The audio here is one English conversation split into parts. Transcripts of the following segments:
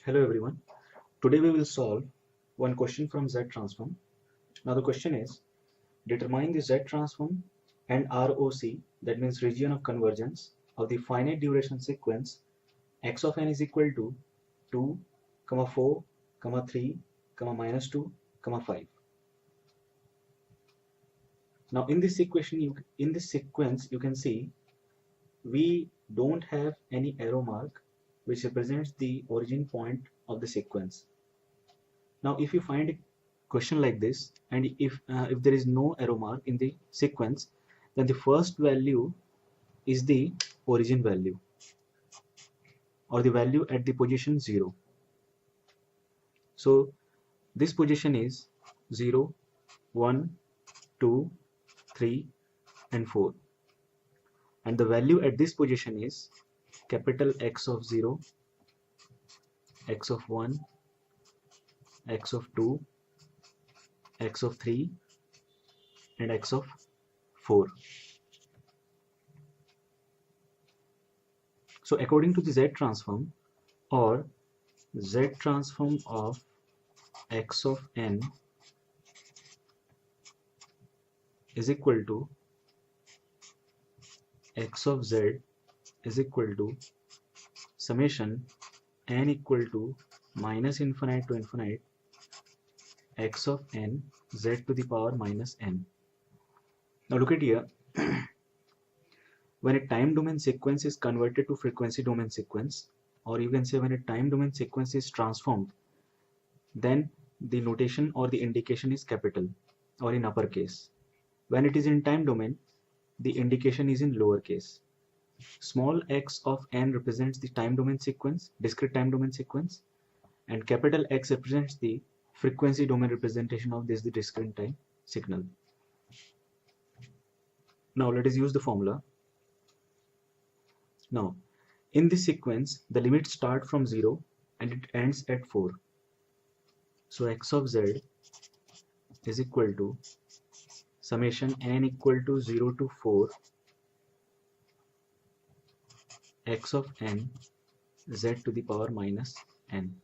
Hello everyone. Today we will solve one question from Z-Transform. Now the question is, determine the Z-Transform and ROC, that means region of convergence, of the finite duration sequence x of n is equal to 2, 4, 3, -2, 5. Now in this sequence you can see we don't have any arrow mark which represents the origin point of the sequence. Now if you find a question like this and if there is no arrow mark in the sequence, then the first value is the origin value or the value at the position 0. So this position is 0, 1, 2, 3 and 4, and the value at this position is capital X of 0, X of 1, X of 2, X of 3 and X of 4. So according to the Z-transform or Z-transform of X of n is equal to X of z is equal to summation n equal to minus infinite to infinite x of n z to the power minus n. Now look at here. When a time domain sequence is converted to frequency domain sequence, or you can say when a time domain sequence is transformed, then the notation or the indication is capital or in uppercase. When it is in time domain, the indication is in lowercase. Small x of n represents the time domain sequence, discrete time domain sequence, and capital X represents the frequency domain representation of this, the discrete time signal. Now let us use the formula. Now in this sequence the limits start from 0 and it ends at 4. So x of z is equal to summation n equal to 0 to 4 x of n z to the power minus n.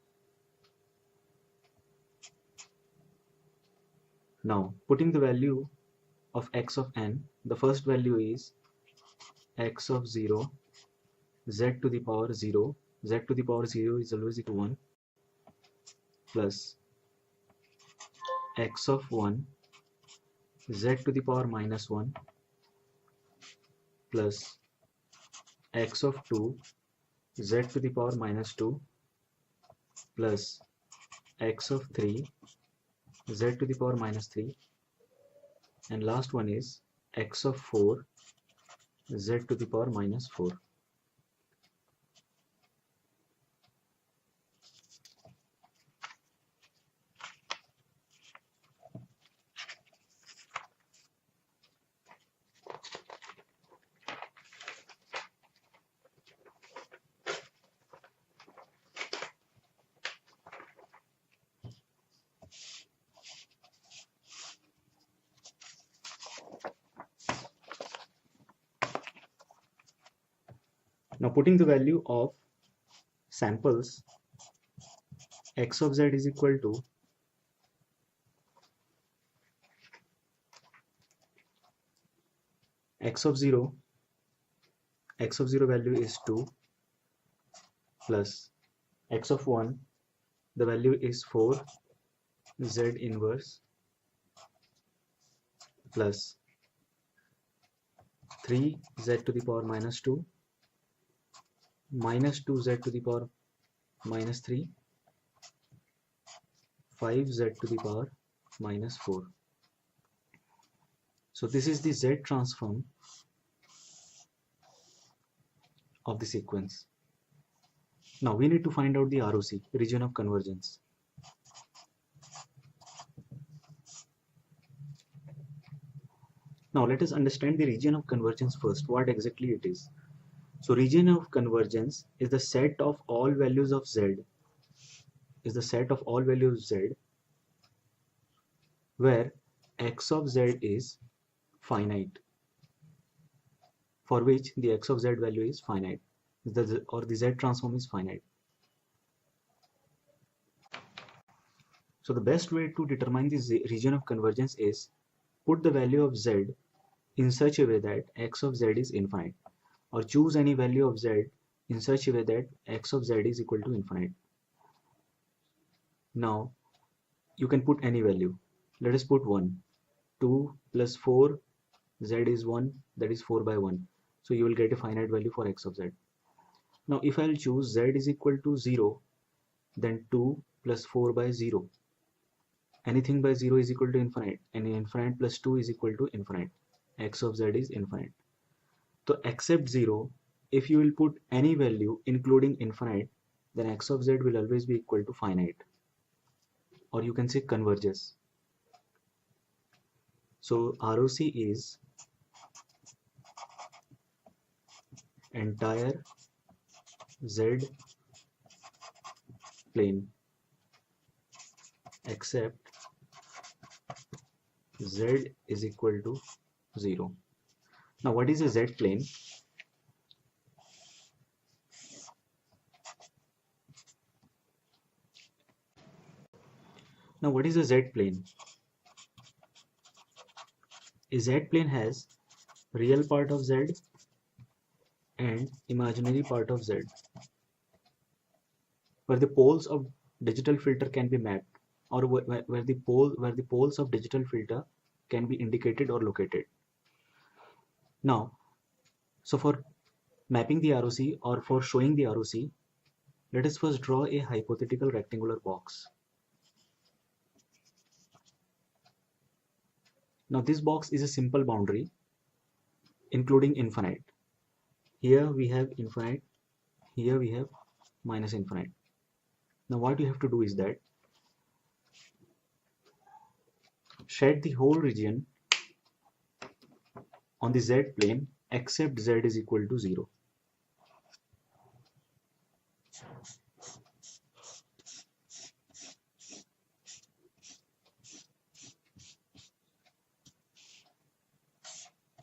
Now putting the value of x of n, the first value is x of 0 z to the power 0, z to the power 0 is always equal to 1, plus x of 1 z to the power minus 1, plus x of 2 z to the power minus 2, plus x of 3 z to the power minus 3, and last one is x of 4 z to the power minus 4. Now putting the value of samples, x of z is equal to x of 0 value is 2, plus x of 1, the value is 4 z inverse, plus 3 z to the power minus 2, minus 2 z to the power minus 3, 5 z to the power minus 4. So this is the Z transform of the sequence. Now we need to find out the ROC, region of convergence. Now let us understand the region of convergence first, what exactly it is. So region of convergence is the set of all values of z, where x of z is finite, for which the x of z value is finite, or the Z transform is finite. So the best way to determine this region of convergence is put the value of z in such a way that x of z is infinite, or choose any value of z in such a way that x of z is equal to infinite. Now you can put any value. Let us put 1. 2 plus 4, z is 1, that is 4 by 1. So you will get a finite value for x of z. Now if I will choose z is equal to 0, then 2 plus 4 by 0. Anything by 0 is equal to infinite, and infinite plus 2 is equal to infinite. X of z is infinite. So except 0, if you will put any value including infinite, then x of z will always be equal to finite, or you can say converges. So ROC is entire z plane except z is equal to 0. Now what is a z plane? Now what is a z plane? A z plane has real part of z and imaginary part of z, where the poles of digital filter can be mapped, or where the poles of digital filter can be indicated or located. Now, so for mapping the ROC or for showing the ROC, let us first draw a hypothetical rectangular box. Now this box is a simple boundary including infinite. Here we have infinite, here we have minus infinite. Now what you have to do is that shed the whole region on the z plane except z is equal to 0.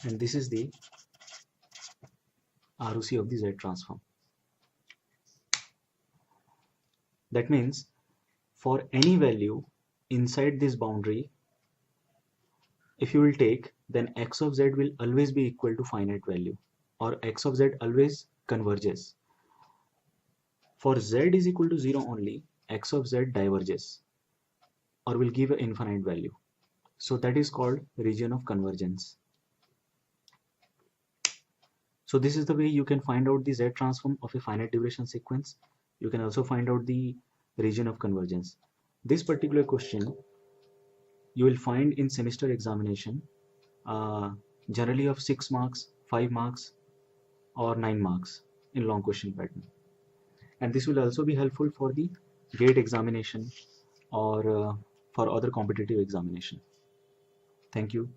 And this is the ROC of the Z transform. That means for any value inside this boundary, if you will take, then x of z will always be equal to finite value, or x of z always converges. For z is equal to 0 only, x of z diverges or will give an infinite value. So that is called region of convergence. So this is the way you can find out the Z transform of a finite duration sequence. You can also find out the region of convergence. This particular question you will find in semester examination, generally of 6 marks, 5 marks or 9 marks in long question pattern. And this will also be helpful for the GATE examination or for other competitive examination. Thank you.